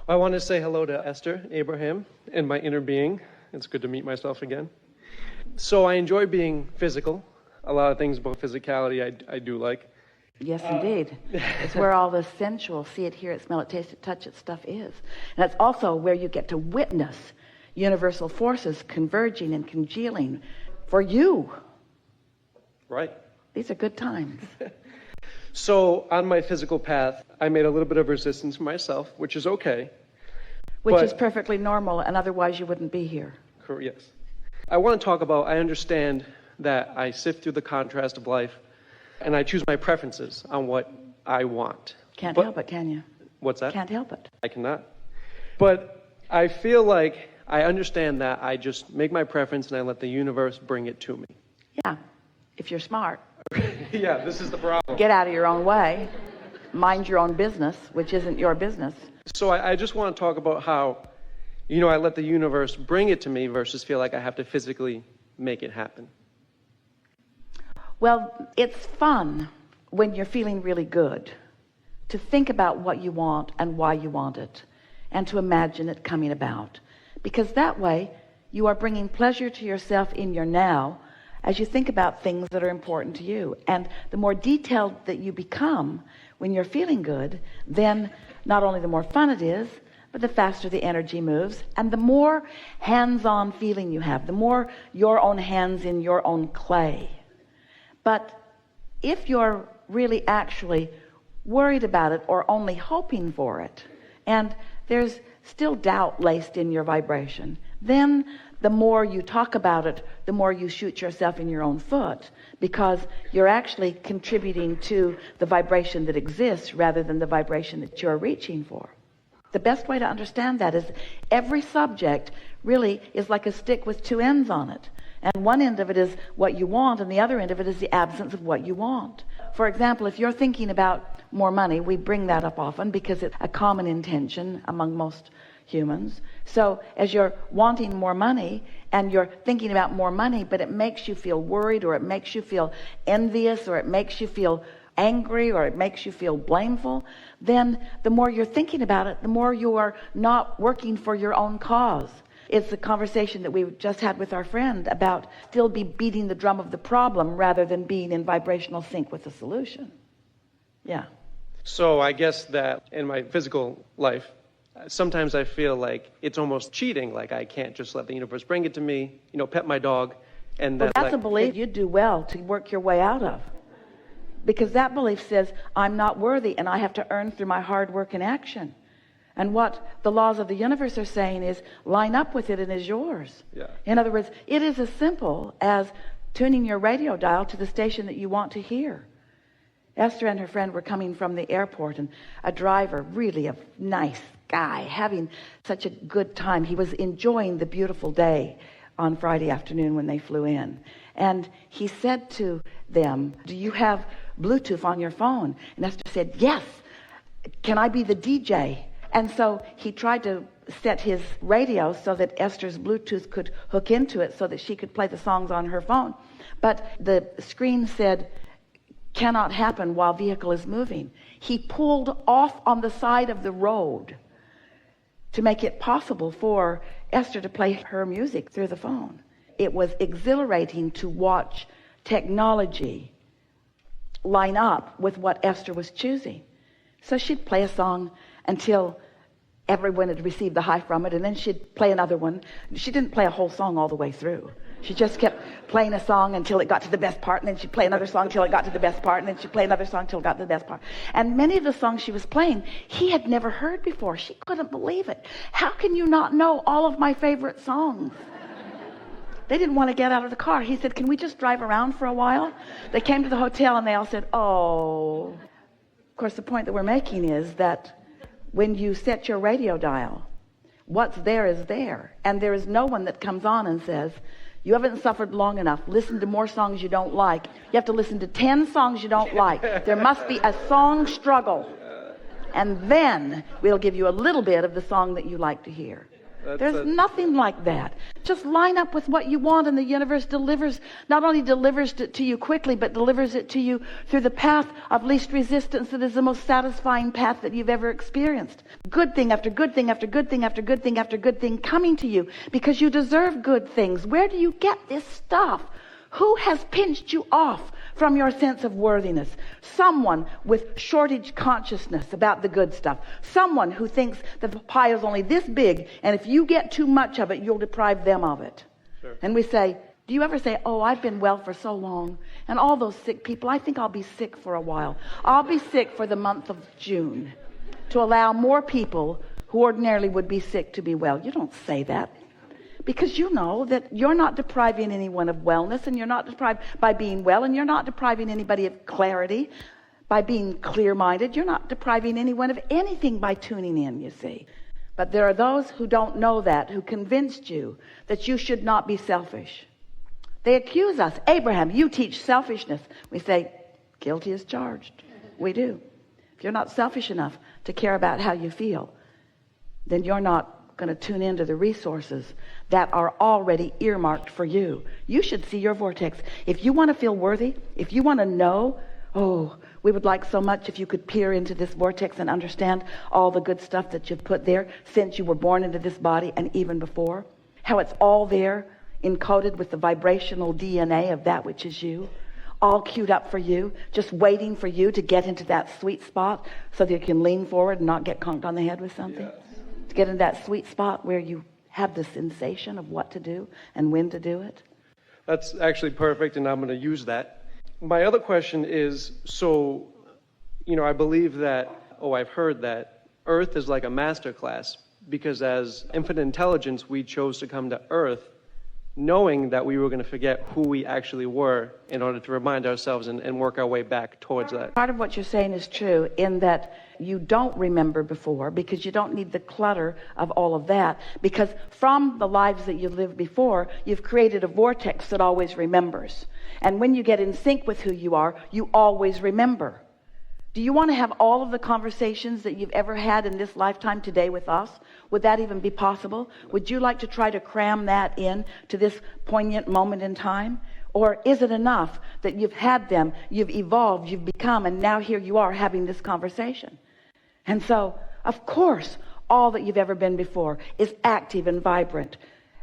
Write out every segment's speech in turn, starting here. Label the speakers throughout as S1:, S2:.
S1: I want to say hello to Esther, Abraham, and my inner being. It's good to meet myself again. So I enjoy being physical. A lot of things about physicality I do like.
S2: Yes, indeed. It's where all the sensual, see it, hear it, smell it, taste it, touch it stuff is. And it's also where you get to witness universal forces converging and congealing for you.
S1: Right.
S2: These are good times.
S1: So on my physical path, I made a little bit of resistance myself, which is okay.
S2: Which is perfectly normal, and otherwise you wouldn't be here.
S1: Yes. I want to talk about, I understand that I sift through the contrast of life, and I choose my preferences on what I want.
S2: Can't help it, can you?
S1: What's that?
S2: Can't help it.
S1: I cannot. But I feel like I understand that I just make my preference and I let the universe bring it to me.
S2: Yeah, if you're smart.
S1: Yeah, this is the problem.
S2: Get out of your own way. Mind your own business, which isn't your business.
S1: So I just want to talk about how, I let the universe bring it to me versus feel like I have to physically make it happen.
S2: Well, it's fun when you're feeling really good to think about what you want and why you want it and to imagine it coming about. Because that way you are bringing pleasure to yourself in your now as you think about things that are important to you. And the more detailed that you become when you're feeling good, then not only the more fun it is, but the faster the energy moves and the more hands-on feeling you have, the more your own hands in your own clay. But if you're really actually worried about it or only hoping for it, and there's still doubt laced in your vibration, then the more you talk about it, the more you shoot yourself in your own foot, because you're actually contributing to the vibration that exists rather than the vibration that you're reaching for. The best way to understand that is every subject really is like a stick with two ends on it. And one end of it is what you want, and the other end of it is the absence of what you want. For example, if you're thinking about more money, we bring that up often because it's a common intention among most humans. So as you're wanting more money and you're thinking about more money, but it makes you feel worried, or it makes you feel envious, or it makes you feel angry, or it makes you feel blameful, then the more you're thinking about it, the more you are not working for your own cause. It's the conversation that we just had with our friend about still be beating the drum of the problem rather than being in vibrational sync with the solution. Yeah.
S1: So I guess that in my physical life, sometimes I feel like it's almost cheating, like I can't just let the universe bring it to me, pet my dog, and then
S2: that's a belief you do well to work your way out of. Because that belief says, I'm not worthy and I have to earn through my hard work and action. And what the laws of the universe are saying is line up with it and is yours.
S1: Yeah.
S2: In other words, it is as simple as tuning your radio dial to the station that you want to hear. Esther and her friend were coming from the airport, and a driver, really a nice guy, having such a good time. He was enjoying the beautiful day on Friday afternoon when they flew in. And he said to them, do you have Bluetooth on your phone? And Esther said, yes. Can I be the DJ? And so he tried to set his radio so that Esther's Bluetooth could hook into it so that she could play the songs on her phone. But the screen said, cannot happen while vehicle is moving. He pulled off on the side of the road to make it possible for Esther to play her music through the phone. It was exhilarating to watch technology line up with what Esther was choosing. So she'd play a song until everyone had received the high from it, and then she'd play another one. She didn't play a whole song all the way through. She just kept playing a song until it got to the best part, and then she'd play another song until it got to the best part, and then she'd play another song until it got to the best part. And many of the songs she was playing, he had never heard before. She couldn't believe it. How can you not know all of my favorite songs? They didn't want to get out of the car. He said, can we just drive around for a while? They came to the hotel, and they all said, oh. Of course, the point that we're making is that when you set your radio dial, what's there is there. And there is no one that comes on and says, you haven't suffered long enough. Listen to more songs you don't like. You have to listen to 10 songs you don't like. There must be a song struggle. And then we'll give you a little bit of the song that you like to hear. There's nothing like that. Just line up with what you want, and the universe delivers, not only delivers it to you quickly, but delivers it to you through the path of least resistance that is the most satisfying path that you've ever experienced. Good thing after good thing after good thing after good thing after good thing coming to you because you deserve good things. Where do you get this stuff? Who has pinched you off from your sense of worthiness? Someone with shortage consciousness about the good stuff. Someone who thinks that the pie is only this big, and if you get too much of it, you'll deprive them of it. Sure. And we say, do you ever say, oh, I've been well for so long, and all those sick people, I think I'll be sick for a while. I'll be sick for the month of June to allow more people who ordinarily would be sick to be well. You don't say that. Because you know that you're not depriving anyone of wellness, and you're not deprived by being well, and you're not depriving anybody of clarity by being clear-minded. You're not depriving anyone of anything by tuning in, you see. But there are those who don't know that, who convinced you that you should not be selfish. They accuse us. Abraham, you teach selfishness. We say, guilty as charged. We do. If you're not selfish enough to care about how you feel, then you're not going to tune into the resources that are already earmarked for you. You should see your vortex. If you want to feel worthy, if you want to know, oh, we would like so much if you could peer into this vortex and understand all the good stuff that you've put there since you were born into this body and even before. How it's all there, encoded with the vibrational DNA of that which is you, all queued up for you, just waiting for you to get into that sweet spot so that you can lean forward and not get conked on the head with something. Yes. To get in that sweet spot where you have the sensation of what to do and when to do it.
S1: That's actually perfect, and I'm going to use that. My other question is, so, I believe that, I've heard that Earth is like a master class, because as infinite intelligence, we chose to come to Earth knowing that we were going to forget who we actually were in order to remind ourselves and work our way back towards that.
S2: Part of what you're saying is true in that you don't remember before, because you don't need the clutter of all of that, because from the lives that you lived before, you've created a vortex that always remembers. And when you get in sync with who you are, you always remember. Do you want to have all of the conversations that you've ever had in this lifetime today with us? Would that even be possible? Would you like to try to cram that in to this poignant moment in time? Or is it enough that you've had them, you've evolved, you've become, and now here you are having this conversation? And so, of course, all that you've ever been before is active and vibrant.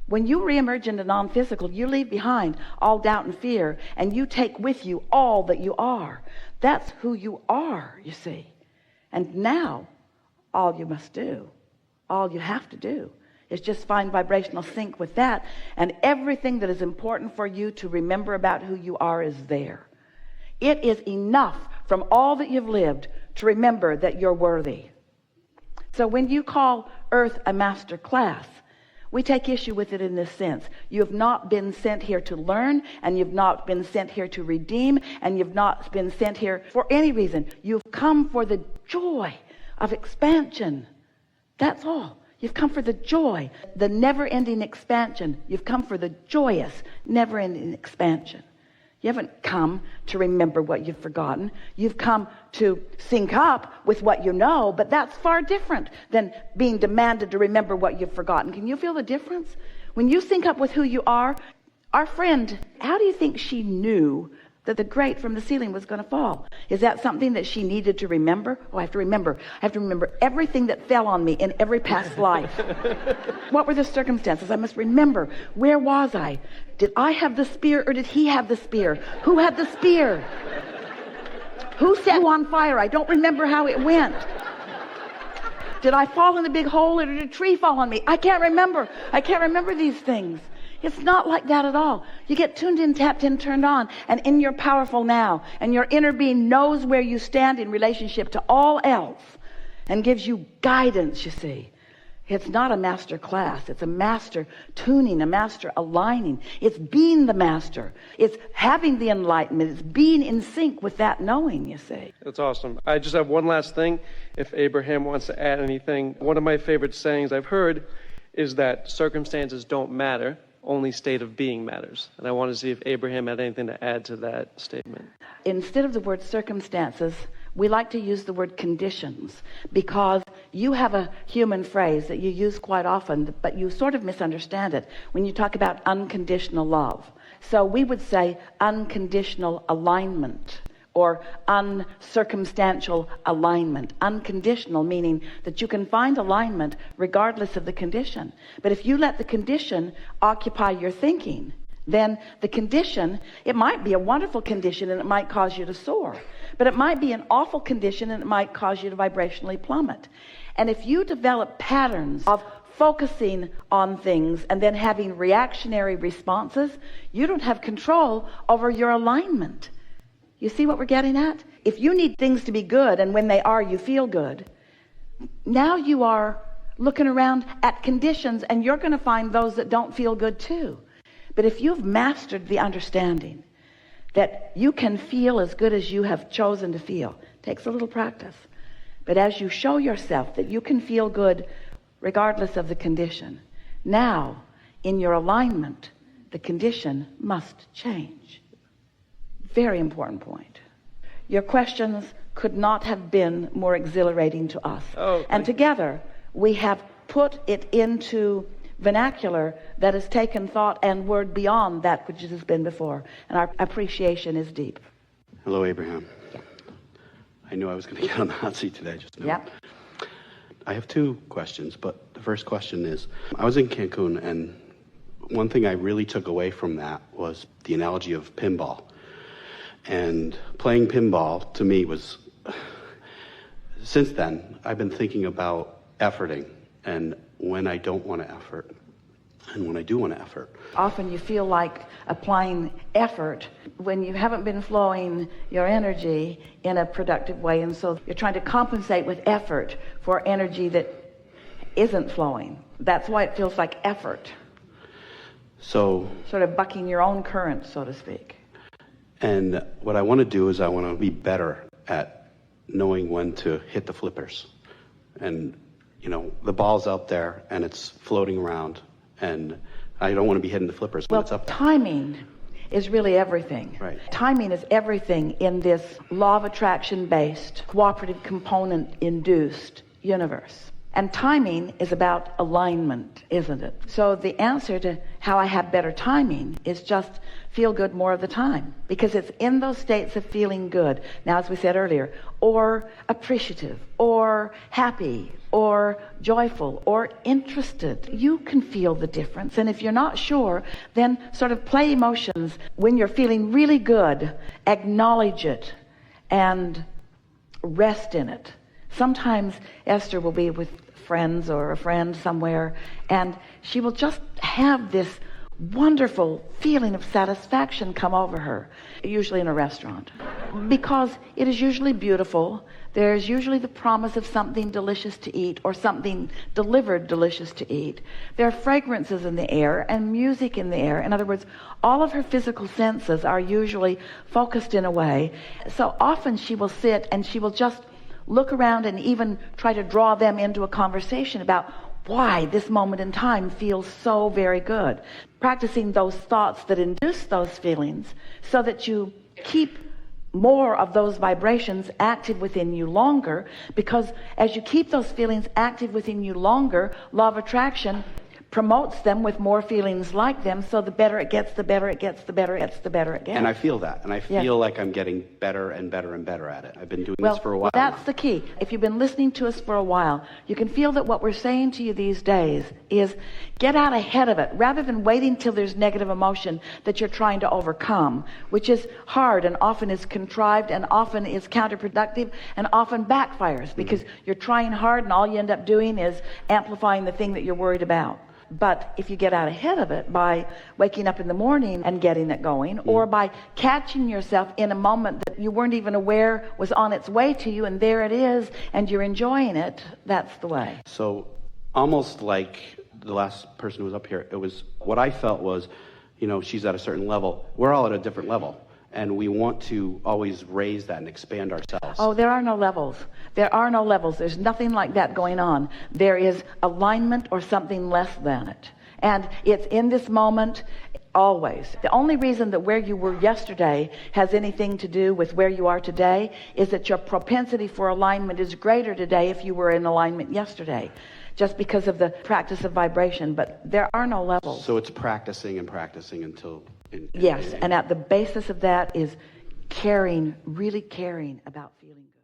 S2: When you reemerge into non-physical, you leave behind all doubt and fear, and you take with you all that you are. That's who you are, you see. And now, all you must do, all you have to do, is just find vibrational sync with that, and everything that is important for you to remember about who you are is there. It is enough from all that you've lived to remember that you're worthy. So when you call Earth a master class, we take issue with it in this sense. You have not been sent here to learn, and you've not been sent here to redeem, and you've not been sent here for any reason. You've come for the joy of expansion. That's all. You've come for the joy, the never-ending expansion. You've come for the joyous, never-ending expansion. You haven't come to remember what you've forgotten. You've come to sync up with what you know, but that's far different than being demanded to remember what you've forgotten. Can you feel the difference? When you sync up with who you are, our friend, how do you think she knew that the grate from the ceiling was going to fall? Is that something that she needed to remember? Oh, I have to remember everything that fell on me in every past life. What were the circumstances? I must remember. Where was I? Did I have the spear, or did he have the spear? Who had the spear? Who set who on fire? I don't remember how it went. Did I fall in the big hole, or did a tree fall on me? I can't remember. I can't remember these things. It's not like that at all. You get tuned in, tapped in, turned on, and in your powerful now, and your inner being knows where you stand in relationship to all else and gives you guidance, you see. It's not a master class. It's a master tuning, a master aligning. It's being the master. It's having the enlightenment. It's being in sync with that knowing, you see.
S1: That's awesome. I just have one last thing. If Abraham wants to add anything, one of my favorite sayings I've heard is that circumstances don't matter. Only state of being matters. And I want to see if Abraham had anything to add to that statement.
S2: Instead of the word circumstances, we like to use the word conditions because you have a human phrase that you use quite often, but you sort of misunderstand it when you talk about unconditional love. So we would say unconditional alignment or uncircumstantial alignment. Unconditional meaning that you can find alignment regardless of the condition. But if you let the condition occupy your thinking, then the condition, it might be a wonderful condition and it might cause you to soar. But it might be an awful condition and it might cause you to vibrationally plummet. And if you develop patterns of focusing on things and then having reactionary responses, you don't have control over your alignment. You see what we're getting at? If you need things to be good and when they are, you feel good, now you are looking around at conditions and you're going to find those that don't feel good too. But if you've mastered the understanding that you can feel as good as you have chosen to feel, it takes a little practice. But as you show yourself that you can feel good regardless of the condition, now in your alignment, the condition must change. Very important point. Your questions could not have been more exhilarating to us. And together we have put it into vernacular that has taken thought and word beyond that which has been before. And our appreciation is deep.
S3: Hello, Abraham. I knew I was going to get on the hot seat today. Just knew.
S2: Yep.
S3: I have two questions, but the first question is, I was in Cancun, and one thing I really took away from that was the analogy of pinball. And playing pinball, to me, was, since then, I've been thinking about efforting, and when I don't want to effort, and when I do want to effort.
S2: Often you feel like applying effort when you haven't been flowing your energy in a productive way, and so you're trying to compensate with effort for energy that isn't flowing. That's why it feels like effort.
S3: So
S2: sort of bucking your own current, so to speak.
S3: And what I want to do is I want to be better at knowing when to hit the flippers. And, you know, the ball's out there and it's floating around, and I don't want to be hitting the flippers when it's up there.
S2: Timing is really everything.
S3: Right.
S2: Timing is everything in this law of attraction-based, cooperative component-induced universe. And timing is about alignment, isn't it? So the answer to how I have better timing is just feel good more of the time, because it's in those states of feeling good, now as we said earlier, or appreciative, or happy, or joyful, or interested. You can feel the difference. And if you're not sure, then sort of play emotions. When you're feeling really good, acknowledge it and rest in it. Sometimes Esther will be with friends or a friend somewhere, and she will just have this wonderful feeling of satisfaction come over her, usually in a restaurant, because it is usually beautiful. There's usually the promise of something delicious to eat or something delivered delicious to eat. There are fragrances in the air and music in the air. In other words, all of her physical senses are usually focused in a way. So often she will sit and she will just look around and even try to draw them into a conversation about why this moment in time feels so very good. Practicing those thoughts that induce those feelings so that you keep more of those vibrations active within you longer, because as you keep those feelings active within you longer, law of attraction promotes them with more feelings like them, so the better it gets, the better it gets, the better it gets, the better it gets.
S3: And I feel that, and I feel like I'm getting better and better and better at it. I've been doing this for a while.
S2: Well, that's the key. If you've been listening to us for a while, you can feel that what we're saying to you these days is get out ahead of it, rather than waiting till there's negative emotion that you're trying to overcome, which is hard and often is contrived and often is counterproductive and often backfires, because you're trying hard and all you end up doing is amplifying the thing that you're worried about. But if you get out ahead of it by waking up in the morning and getting it going, or by catching yourself in a moment that you weren't even aware was on its way to you, and there it is, and you're enjoying it, that's the way.
S3: So almost like the last person who was up here, it was what I felt was, you know, she's at a certain level. We're all at a different level. And we want to always raise that and expand ourselves.
S2: Oh, there are no levels. There are no levels. There's nothing like that going on. There is alignment or something less than it. And it's in this moment Always. The only reason that where you were yesterday has anything to do with where you are today is that your propensity for alignment is greater today if you were in alignment yesterday, just because of the practice of vibration. But there are no levels.
S3: So it's practicing and practicing until...
S2: Yes, and at the basis of that is caring, really caring about feeling good.